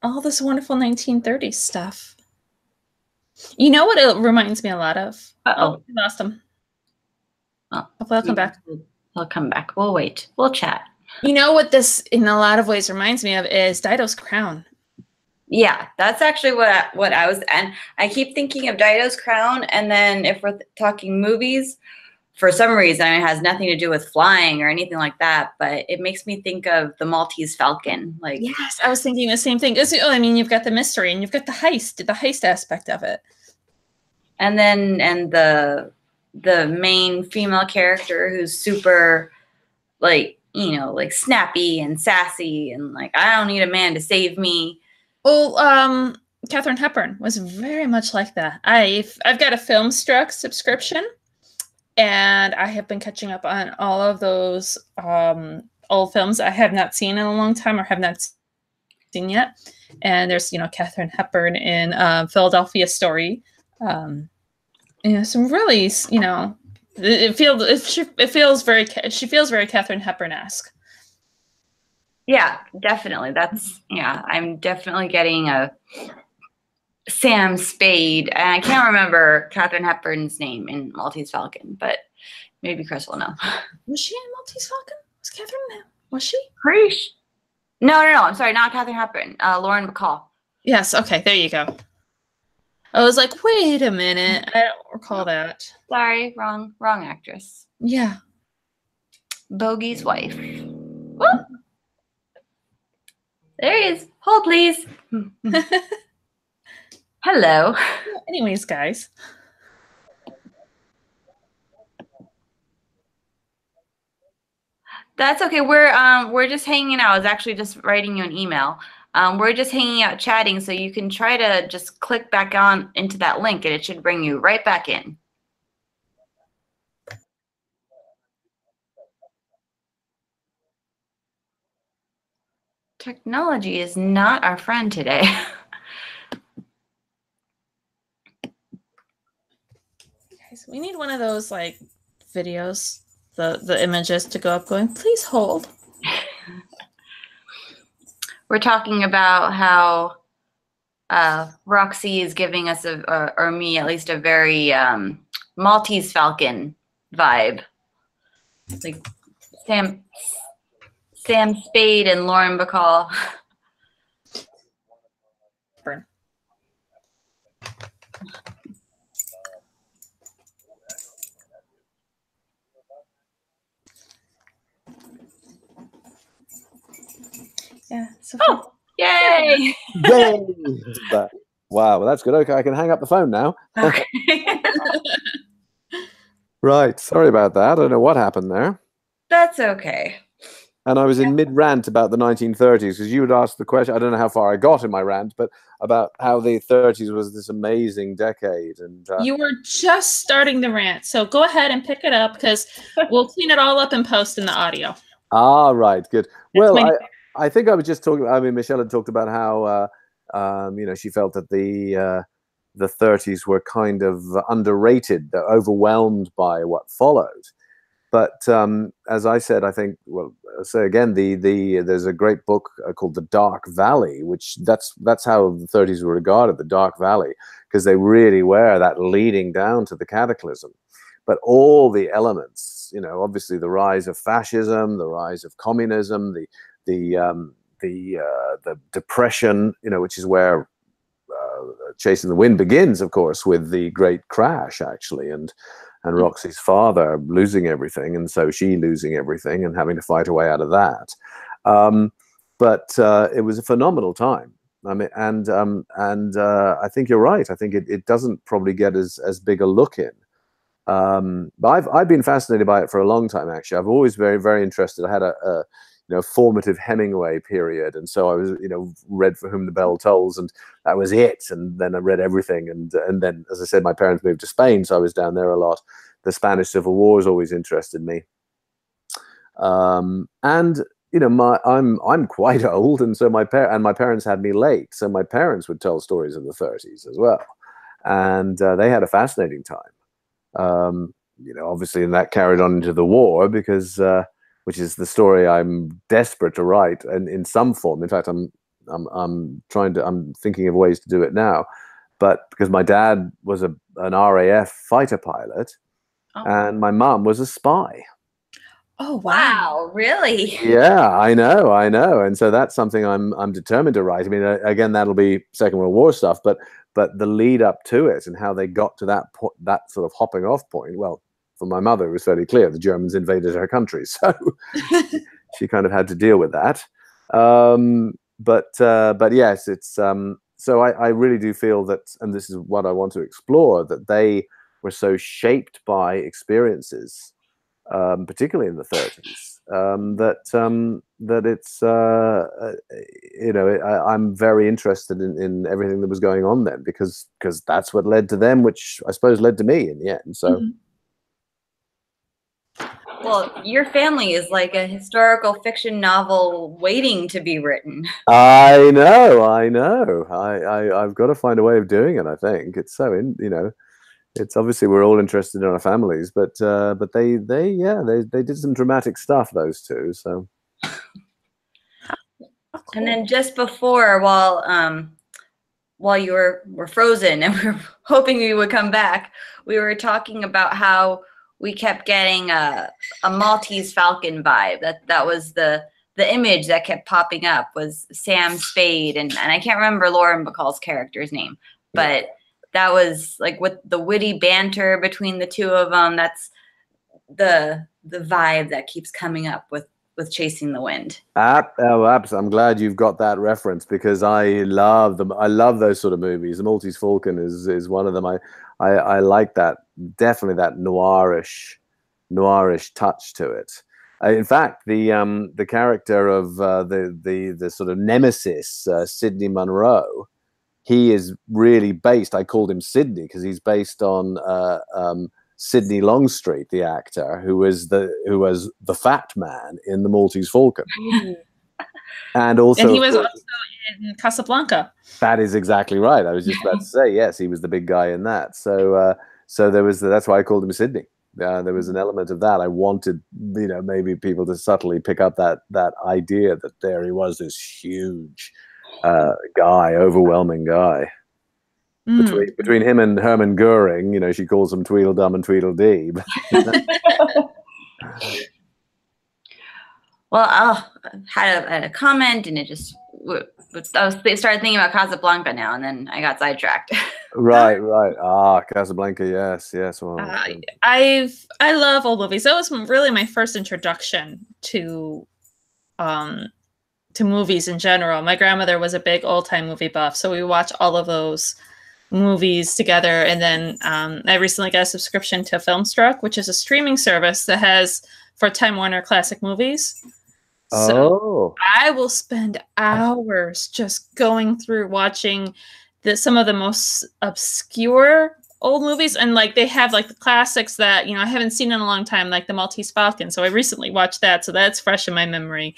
all this wonderful 1930s stuff. You know what it reminds me a lot of? Oh, we lost him. Oh, hopefully I'll come back. He'll come back. We'll wait. We'll chat. You know what this, in a lot of ways, reminds me of is Dido's Crown. Yeah, that's actually what I was, and I keep thinking of Dido's Crown, and then if we're talking movies, for some reason it has nothing to do with flying or anything like that, but it makes me think of the Maltese Falcon. Like, yes, I was thinking the same thing. I mean, you've got the mystery and you've got the heist aspect of it, and then the main female character who's super, like, you know, like snappy and sassy and like, I don't need a man to save me. Well, Katharine Hepburn was very much like that. I've got a Filmstruck subscription, and I have been catching up on all of those old films I have not seen in a long time or have not seen yet. And there's, you know, Katharine Hepburn in Philadelphia Story. You know, some really, you know, she feels very Katharine Hepburn-esque. Yeah, definitely. That's, yeah, I'm definitely getting a Sam Spade, and I can't remember Katharine Hepburn's name in Maltese Falcon, but maybe Chris will know. Was she in Maltese Falcon? Was she? No, I'm sorry, not Katharine Hepburn. Lauren Bacall. Yes, okay, there you go. I was like, wait a minute, I don't recall that. Sorry, wrong actress. Yeah. Bogey's wife. Whoop. There he is. Hold, please. Hello. Anyways, guys. That's okay. We're just hanging out. I was actually just writing you an email. We're just hanging out, chatting, so you can try to just click back on into that link, and it should bring you right back in. Technology is not our friend today. Guys, we need one of those like videos, the images to go up going, please hold. We're talking about how Roxy is giving us or me at least, a very Maltese Falcon vibe. Like Sam Spade and Lauren Bacall. Burn. Yeah. So oh, yay! Yay! Wow, well, that's good. Okay, I can hang up the phone now. Okay. Right. Sorry about that. I don't know what happened there. That's okay. And I was in mid-rant about the 1930s, because you had asked the question, I don't know how far I got in my rant, but about how the 30s was this amazing decade. And you were just starting the rant, so go ahead and pick it up, because we'll clean it all up and post in the audio. Ah, right, good. Well, I think I was just talking, I mean, Michelle had talked about how, you know, she felt that the 30s were kind of underrated, overwhelmed by what followed. But as I said, I think, well, I'll say again, there's a great book called The Dark Valley, which that's how the 30s were regarded, the Dark Valley, because they really were that leading down to the cataclysm. But all the elements, you know, obviously the rise of fascism, the rise of communism, the depression, you know, which is where Chasing the Wind begins, of course, with the great crash, actually, and Roxy's father losing everything, and so she losing everything and having to fight her way out of that. But it was a phenomenal time. I mean, and I think you're right. I think it doesn't probably get as big a look in. But I've been fascinated by it for a long time, actually. I've always very interested. I had a you know, formative Hemingway period, and so I was, you know, read For Whom the Bell Tolls, and that was it. And then I read everything, and then, as I said, my parents moved to Spain, so I was down there a lot. The Spanish Civil War has always interested me, and you know, I'm quite old, and so my parents had me late, so my parents would tell stories of the 30s as well, and they had a fascinating time. You know, obviously, and that carried on into the war, because which is the story I'm desperate to write, and in some form. In fact, I'm thinking of ways to do it now, but because my dad was an RAF fighter pilot, and my mom was a spy. Oh wow. Wow, really? Yeah, I know. And so that's something I'm determined to write. I mean, again, that'll be Second World War stuff, but the lead up to it and how they got to that sort of hopping off point. Well, for my mother, it was fairly clear the Germans invaded her country, so she kind of had to deal with that. But yes, it's so I really do feel that, and this is what I want to explore, that they were so shaped by experiences, particularly in the 30s, that it's I'm very interested in everything that was going on then, because that's what led to them, which I suppose led to me in the end. So. Well, your family is like a historical fiction novel waiting to be written. I know. I've got to find a way of doing it. I think it's so it's obviously we're all interested in our families, but they did some dramatic stuff, those two. So. And then just before, while you were frozen and we were hoping you would come back, we were talking about how we kept getting a Maltese Falcon vibe. That was the image that kept popping up, was Sam Spade, and I can't remember Lauren Bacall's character's name, but that was like with the witty banter between the two of them. That's the vibe that keeps coming up with Chasing the Wind. I'm glad you've got that reference, because I love them. I love those sort of movies. The Maltese Falcon is one of them. I like that, definitely that noirish touch to it. In fact, the character of the sort of nemesis, Sidney Munro, he is really based. I called him Sidney because he's based on Sidney Longstreet, the actor who was the fat man in the Maltese Falcon, and he was also in Casablanca. That is exactly right. I was just about to say, yes, he was the big guy in that. So there was that's why I called him Sidney. There was an element of that. I wanted maybe people to subtly pick up that idea that there he was, this huge guy, overwhelming guy. Between him and Hermann Goering, she calls him Tweedledum and Tweedledee. Well, I had a comment, and it just I started thinking about Casablanca now, and then I got sidetracked. Right. Casablanca, yes. Well, I love old movies. That was really my first introduction to movies in general. My grandmother was a big old time movie buff, so we watch all of those movies together. And then I recently got a subscription to Filmstruck, which is a streaming service that has for Time Warner classic movies. So I will spend hours just going through watching some of the most obscure old movies, and like they have like the classics that I haven't seen in a long time, like the Maltese Falcon. So I recently watched that, so that's fresh in my memory.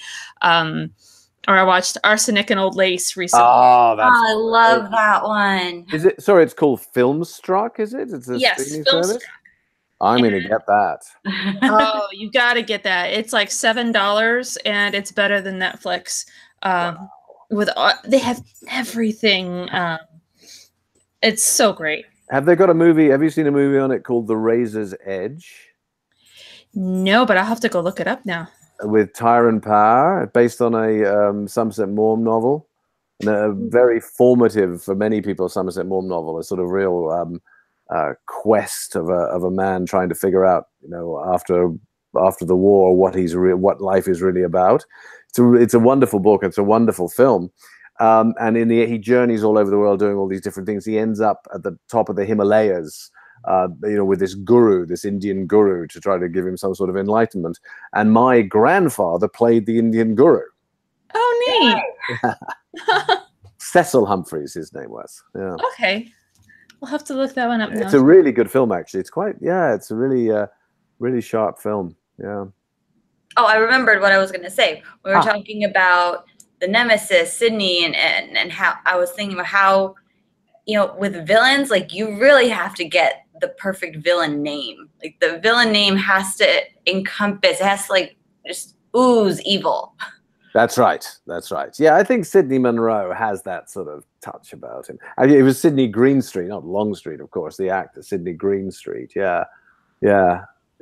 Or I watched Arsenic and Old Lace recently. I love that one. Is it? Sorry, it's called Filmstruck, is it? It's a streaming service? I'm going to get that. Oh, you got to get that. It's like $7, and it's better than Netflix. Wow. They have everything. It's so great. Have they got a movie? Have you seen a movie on it called The Razor's Edge? No, but I'll have to go look it up now. With Tyrone Power, based on a Somerset Maugham novel, and a very formative for many people Somerset Maugham novel, a sort of real quest of a man trying to figure out, after the war, what life is really about. It's a wonderful book. It's a wonderful film. And he journeys all over the world doing all these different things. He ends up at the top of the Himalayas, with this Indian guru, to try to give him some sort of enlightenment. And my grandfather played the Indian guru. Oh, neat. Cecil Humphreys, his name was. Yeah. Okay. We'll have to look that one up now. It's a really good film, actually. It's it's a really, really sharp film. Yeah. Oh, I remembered what I was going to say. We were talking about the nemesis, Sidney, and how I was thinking about how, with villains, like you really have to get the perfect villain name. Like the villain name has to encompass, it has to like just ooze evil. That's right. Yeah, I think Sidney Munro has that sort of touch about him. It was Sidney Greenstreet, not Longstreet, of course, the actor, Sidney Greenstreet. Yeah.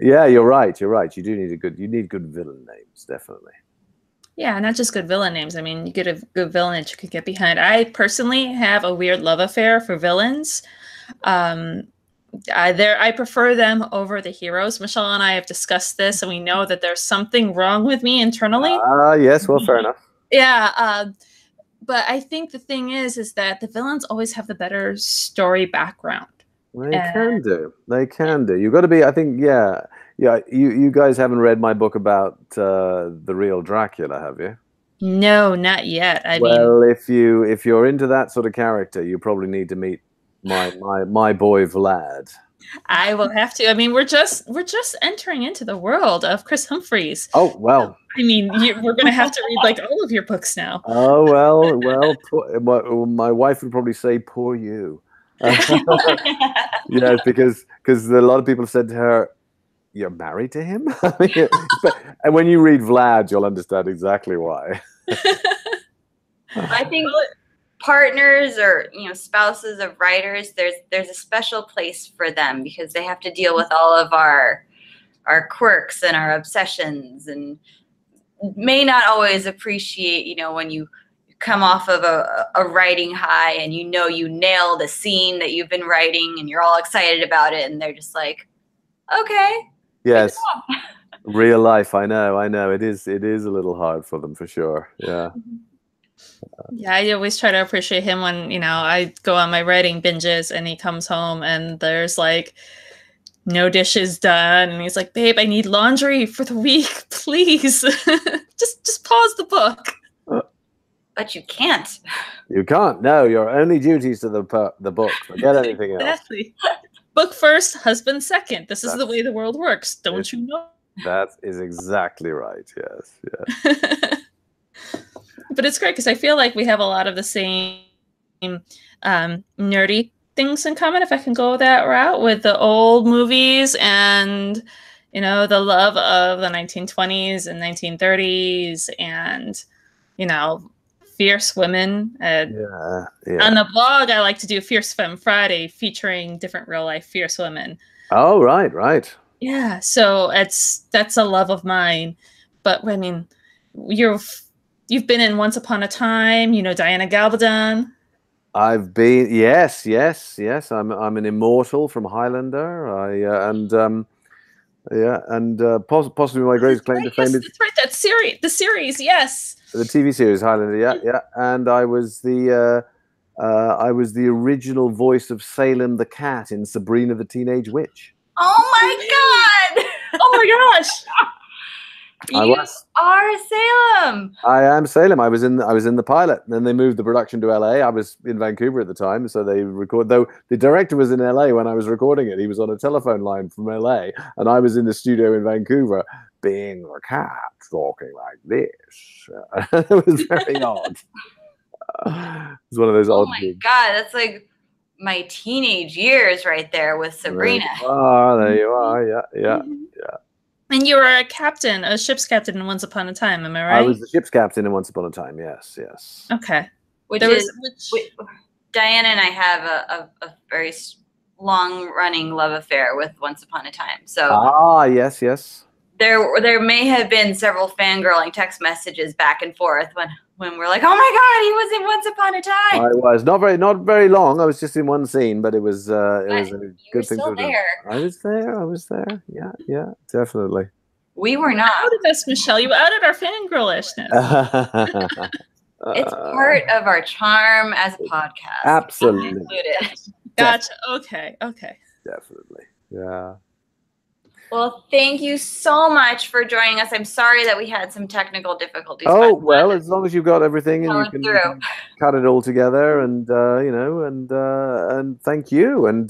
Yeah, you're right. You're right. You do need you need good villain names, definitely. Yeah, not just good villain names. I mean, you get a good villain that you could get behind. I personally have a weird love affair for villains. I prefer them over the heroes. Michelle and I have discussed this, and we know that there's something wrong with me internally. Yes, well, fair enough. Yeah, but I think the thing is that the villains always have the better story background. They can do. They can do. You've got to be. I think. Yeah. Yeah. You guys haven't read my book about the real Dracula, have you? No, not yet. I Well, mean, if you're into that sort of character, you probably need to meet my boy Vlad. I will have to. I mean, we're just entering into the world of Chris Humphreys. Oh well. I mean, we're going to have to read like all of your books now. Oh well. My wife would probably say, "Poor you." Yes, because a lot of people have said to her, "You're married to him." And when you read Vlad, you'll understand exactly why. I think partners or spouses of writers, there's a special place for them because they have to deal with all of our quirks and our obsessions, and may not always appreciate when you come off of a writing high and you nailed a scene that you've been writing and you're all excited about it, and they're just like, okay. Yes. Real life. I know. It is a little hard for them, for sure. Yeah. Yeah, I always try to appreciate him when I go on my writing binges and he comes home and there's like no dishes done, and he's like, "Babe, I need laundry for the week, please." just pause the book. But you can't. You can't. No, your only duties to the book. Forget anything else. Exactly. Book first, husband second. This is the way the world works. Don't you know? That is exactly right. Yes. Yeah. But it's great because I feel like we have a lot of the same nerdy things in common, if I can go that route, with the old movies and the love of the 1920s and 1930s and fierce women. Yeah. On the blog, I like to do Fierce Femme Friday, featuring different real life fierce women. Oh, right. Yeah, so that's a love of mine. But I mean, you've been in Once Upon a Time, Diana Gabaldon. I've been, yes. I'm an immortal from Highlander. Possibly my greatest claim to fame is that's right. That series, the series, yes. The TV series Highlander, yeah. And I was the original voice of Salem the cat in Sabrina the Teenage Witch. Oh my God! Oh my gosh! You are Salem. I am Salem. I was in the pilot, and then they moved the production to LA. I was in Vancouver at the time, so they though the director was in LA when I was recording it. He was on a telephone line from LA, and I was in the studio in Vancouver, being the cat, talking like this. It was very odd. It was one of those odd gigs. God, that's like my teenage years right there with Sabrina. There you are. Yeah. And you were a ship's captain in Once Upon a Time, am I right? I was the ship's captain in Once Upon a Time, yes. Okay. Diana and I have a very long-running love affair with Once Upon a Time. So yes. There may have been several fangirling text messages back and forth when we're like, oh my God, he was in Once Upon a Time. I was not very long. I was just in one scene, but it was a good thing to do. I was there. Yeah, definitely. We were not. You outed us, Michelle. You outed our fangirlishness. It's part of our charm as a podcast. Absolutely. Gotcha. Okay. Definitely. Yeah. Well, thank you so much for joining us. I'm sorry that we had some technical difficulties. Oh, well, as long as you've got everything and you can cut it all together, and and thank you. And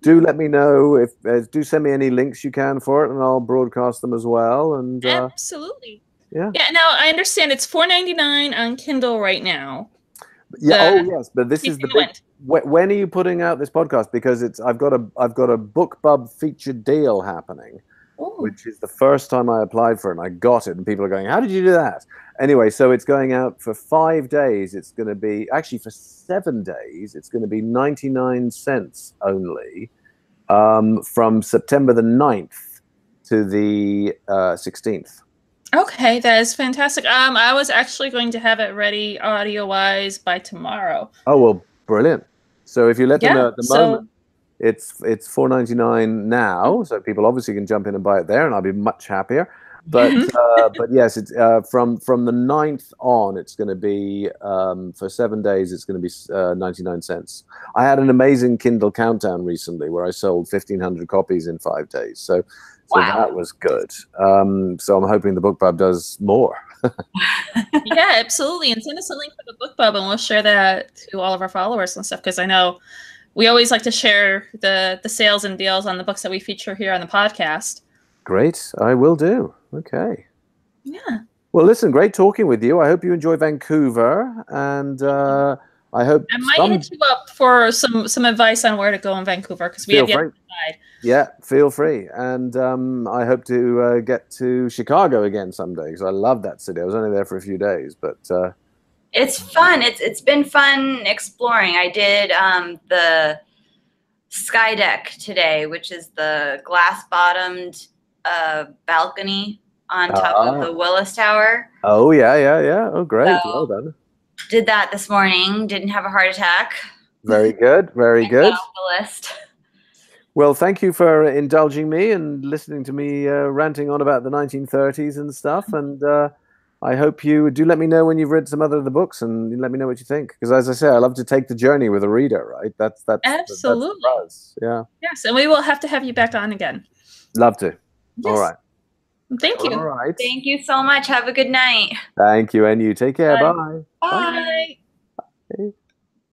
do let me know do send me any links you can for it, and I'll broadcast them as well. And absolutely. Yeah. Now I understand it's $4.99 on Kindle right now. Yeah. Yes, but this is the big. When are you putting out this podcast? Because I've got a BookBub featured deal happening, which is the first time I applied for it, and I got it, and people are going, "How did you do that?" Anyway, so it's going out for 5 days. It's going to be actually for 7 days. It's going to be 99 cents only from September the 9th. to the 16th. Okay, that is fantastic. I was actually going to have it ready audio-wise by tomorrow. Oh well, brilliant. So if you let them know at the so moment, it's $4.99 now, so people obviously can jump in and buy it there, and I'll be much happier. But but yes, it's from the 9th on, it's going to be for 7 days. It's going to be 99 cents. I had an amazing Kindle countdown recently where I sold 1,500 copies in 5 days. So that was good. So I'm hoping the BookBub does more. Yeah, absolutely. And send us a link for the BookBub, and we'll share that to all of our followers and stuff. Because I know we always like to share the sales and deals on the books that we feature here on the podcast. Great, I will do. Okay. Yeah. Well, listen, great talking with you. I hope you enjoy Vancouver, and I hope I might hit you up for some advice on where to go in Vancouver, because we have yet to decide. Yeah, feel free. And I hope to get to Chicago again someday, because I love that city. I was only there for a few days, but it's fun. It's been fun exploring. I did the Sky Deck today, which is the glass-bottomed balcony on top of the Willis Tower. Oh, yeah. Oh, great. So, well done. Did that this morning. Didn't have a heart attack. Very good. Very good. Off the list. Well, thank you for indulging me and listening to me ranting on about the 1930s and stuff. And I hope you do let me know when you've read some other of the books, and let me know what you think. Because as I say, I love to take the journey with a reader, right? That's absolutely. That's yeah. Yes, and we will have to have you back on again. Love to. Yes. All right. Thank you. All right. Thank you so much. Have a good night. Thank you, and you take care. Bye. Bye. Bye. Bye.